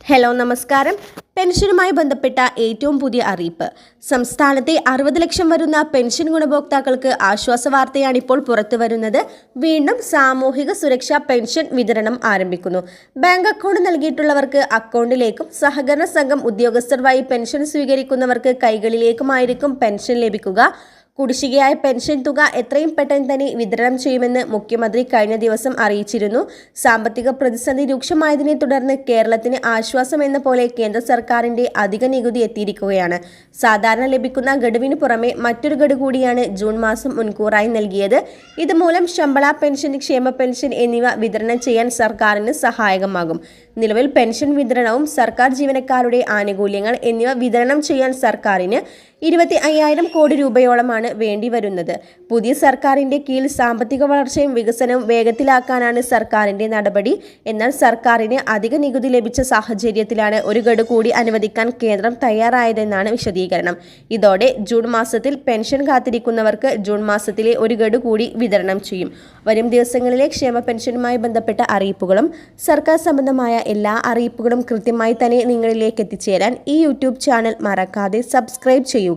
Hello നമസ്കാരം. പെൻഷനുമായി ബന്ധപ്പെട്ട ഏറ്റവും പുതിയ അറിയിപ്പ്. സംസ്ഥാനത്തെ 60 ലക്ഷം വരുന്ന പെൻഷൻ ഗുണഭോക്താക്കൾക്ക് ആശ്വാസ വാർത്തയാണ് ഇപ്പോൾ പുറത്തു വരുന്നത്. വീണ്ടും സാമൂഹിക സുരക്ഷാ പെൻഷൻ വിതരണം ആരംഭിക്കുന്നു. ബാങ്ക് അക്കൗണ്ട് നൽകിയിട്ടുള്ളവർക്ക് അക്കൗണ്ടിലേക്കും സഹകരണ സംഘം ഉദ്യോഗസ്ഥർ വഴി പെൻഷൻ സ്വീകരിക്കുന്നവർക്ക് കൈകളിലേക്കുമായിരിക്കും പെൻഷൻ ലഭിക്കുക. കുടിശ്ശികയായ പെൻഷൻ തുക എത്രയും പെട്ടെന്ന് തന്നെ വിതരണം ചെയ്യുമെന്ന് മുഖ്യമന്ത്രി കഴിഞ്ഞ ദിവസം അറിയിച്ചിരുന്നു. സാമ്പത്തിക പ്രതിസന്ധി രൂക്ഷമായതിനെ തുടർന്ന് കേരളത്തിന് ആശ്വാസം എന്ന പോലെ കേന്ദ്ര സർക്കാരിന്റെ അധിക നികുതി എത്തിയിരിക്കുകയാണ്. സാധാരണ ലഭിക്കുന്ന ഗഡുവിന് പുറമെ മറ്റൊരു ഗഡു കൂടിയാണ് ജൂൺ മാസം മുൻകൂറായി നൽകിയത്. ഇതുമൂലം ശമ്പള പെൻഷൻ, ക്ഷേമ പെൻഷൻ എന്നിവ വിതരണം ചെയ്യാൻ സർക്കാരിന് സഹായകമാകും. നിലവിൽ പെൻഷൻ വിതരണവും സർക്കാർ ജീവനക്കാരുടെ ആനുകൂല്യങ്ങൾ എന്നിവ വിതരണം ചെയ്യാൻ സർക്കാരിന് 25,000 കോടി രൂപയോളമാണ് വേണ്ടിവരുന്നത്. പുതിയ സർക്കാരിന്റെ കീഴിൽ സാമ്പത്തിക വളർച്ചയും വികസനവും വേഗത്തിലാക്കാനാണ് സർക്കാരിന്റെ നടപടി. എന്നാൽ സർക്കാരിന് അധിക നികുതി ലഭിച്ച സാഹചര്യത്തിലാണ് ഒരു ഗഡു കൂടി അനുവദിക്കാൻ കേന്ദ്രം തയ്യാറായതെന്നാണ് വിശദീകരണം. ഇതോടെ ജൂൺ മാസത്തിൽ പെൻഷൻ കാത്തിരിക്കുന്നവർക്ക് ജൂൺ മാസത്തിലെ ഒരു ഗഡു കൂടി വിതരണം ചെയ്യും. വരും ദിവസങ്ങളിലെ ക്ഷേമ പെൻഷനുമായി ബന്ധപ്പെട്ട അറിയിപ്പുകളും സർക്കാർ സംബന്ധമായ എല്ലാ അറിയിപ്പുകളും കൃത്യമായി തന്നെ നിങ്ങളിലേക്ക് എത്തിച്ചേരാൻ ഈ യൂട്യൂബ് ചാനൽ മറക്കാതെ സബ്സ്ക്രൈബ് ചെയ്യുക.